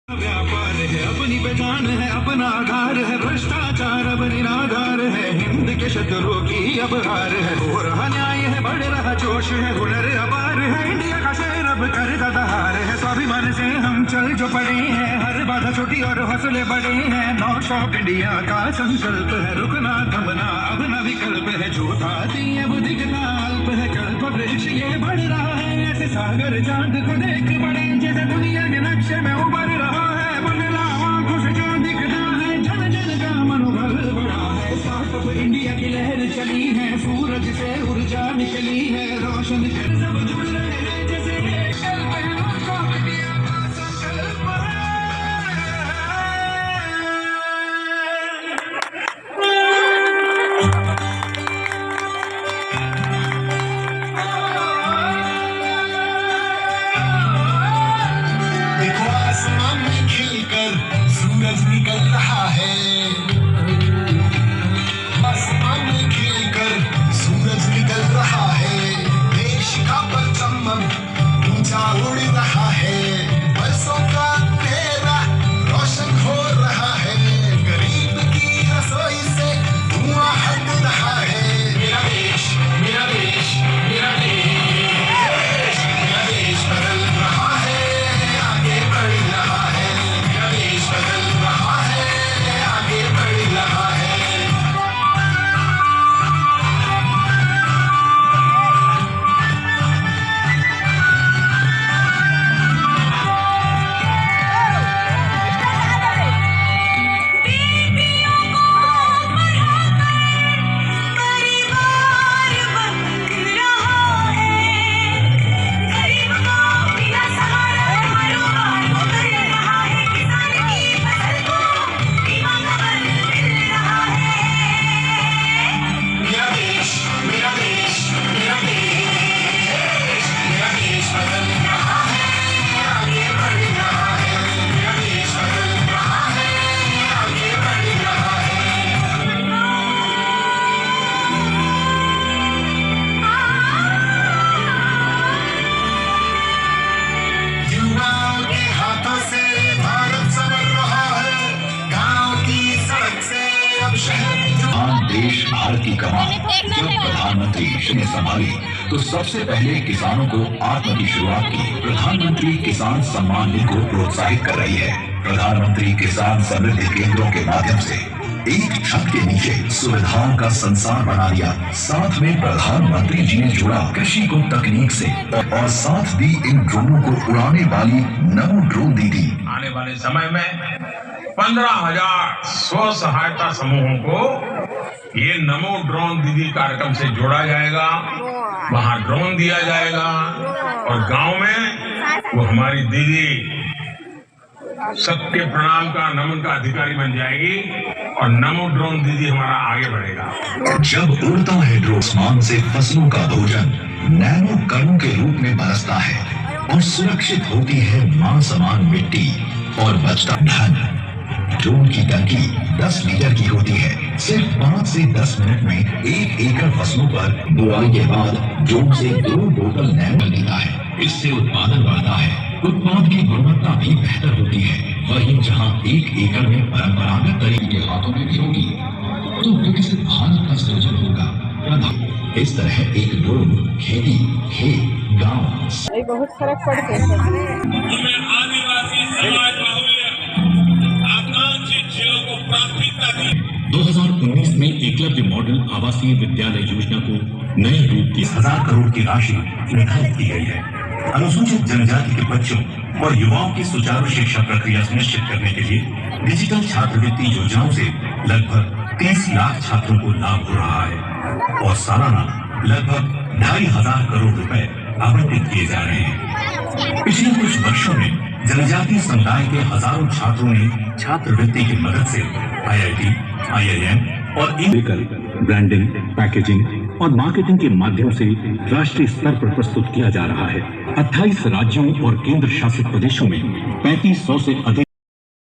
व्यापार है, अपनी पहचान है, अपना आधार है, भ्रष्टाचार अब निराधार है, हिंद के शत्रुओं की अब हार है, हो रहा न्याय है, बढ़ रहा जोश है, हुनर अपार है, इंडिया का शेर अब कर दहार है, स्वाभिमान से हम चल जो पड़े हैं, हर बाधा छोटी और हौसले बड़े हैं, नॉट स्टॉप इंडिया का संकल्प है, रुकना थमना अब न विकल्प है, जो था अब दिखना अल्प है, कल्प वृक्ष ये बढ़ रहा है, ऐसे सागर चांद को देख पड़े, जैसे दुनिया के नक्शे में उभर रहा है, बदला आंखों से जो दिखता है, जन जन का मनोबल बढ़ा है, स्टार्टअप इंडिया की लहर चली है, सूरज से ऊर्जा निकली है, रोशन कर सब जुड़ रहे हैं, जैसे एक कल्प है, स्टार्टअप इंडिया का संकल्प है। देखो आसमान में खिलकर सूरज निकल रहा है, आसमान में खिलकर सूरज निकल रहा है, देश का परचम अब ऊंचा उड़ रहा है, बरसों का अंधेरा रोशन हो रहा है, गरीब की रसोई से धुआं हट रहा है, मेरा देश मेरा देश मेरा देश, मेरा देश बदल रहा है, आगे बढ़ रहा है, मेरा देश बदल रहा है, आगे बढ़ रहा है। बेटियों को पढ़ाकर परिवार बन रहा है, गरीब को बिना सहारा कारोबार को कर रहा है, किसान की फसल को बीमा कवर मिल रहा है। मेरा देश मेरा देश मेरा देश, मेरा देश बदल रहा है, आगे बढ़ रहा है, मेरा देश बदल रहा है, आगे बढ़ रहा है। युवाओं के हाथों से भारत संवर रहा है, गांव की सड़क से अब शहर देश भारत की कमान जब प्रधानमंत्री ने संभाली तो सबसे पहले किसानों को आत्म की शुरुआत की। प्रधानमंत्री किसान सम्मान निधि को प्रोत्साहित कर रही है। प्रधानमंत्री किसान समृद्धि केंद्रों के माध्यम से एक छत के नीचे सुविधाओं का संसार बना दिया। साथ में प्रधानमंत्री जी ने जोड़ा कृषि को तकनीक से और साथ दी इन ड्रोनों को उड़ाने वाली नमो ड्रोन दीदी। आने वाले समय में 15,000 स्व सहायता समूहों को ये नमो ड्रोन दीदी कार्यक्रम से जोड़ा जाएगा, वहां ड्रोन दिया जाएगा और गांव में वो हमारी दीदी सबके प्रणाम का नमन का अधिकारी बन जाएगी और नमो ड्रोन दीदी हमारा आगे बढ़ेगा। जब उड़ता है ड्रोन आसमान से फसलों का भोजन नैनो कणों के रूप में बरसता है और सुरक्षित होती है मां समान मिट्टी और बचता धन। ड्रोन की टंकी 10 लीटर की होती है। सिर्फ 5 से 10 मिनट में 1 एकड़ फसलों पर बुआई के बाद ड्रोन से 2 बोतल नैनो देता है। इससे उत्पादन बढ़ता है, उत्पाद की गुणवत्ता भी बेहतर होती है। वहीं जहां 1 एकड़ में परंपरागत तरीके के हाथों में भी होगी तो विकसित भारत का सृजन होगा। इस तरह एक ड्रोन खेती, खेत, गाँव बहुत फर्क पड़ता है। हमें आदिवासी समाज बाहुल्य आकांक्षी जिलों को प्राथमिकता दी। 2019 में एकलव्य मॉडल आवासीय विद्यालय योजना को नए रूप की 10,000 करोड़ की राशि निर्धारित की गई है। अनुसूचित जनजाति के बच्चों और युवाओं की सुचारू शिक्षा प्रक्रिया सुनिश्चित करने के लिए डिजिटल छात्रवृत्ति योजनाओं से लगभग 30 लाख छात्रों को लाभ हो रहा है और सालाना लगभग 2,500 करोड़ रुपए आवंटित किए जा रहे हैं। पिछले कुछ वर्षों में जनजातीय समुदाय के हजारों छात्रों ने छात्रवृत्ति की मदद से IIT, IIM और ब्रांडिंग, पैकेजिंग और मार्केटिंग के माध्यम से राष्ट्रीय स्तर पर प्रस्तुत किया जा रहा है। 28 राज्यों और केंद्र शासित प्रदेशों में 3500 से अधिक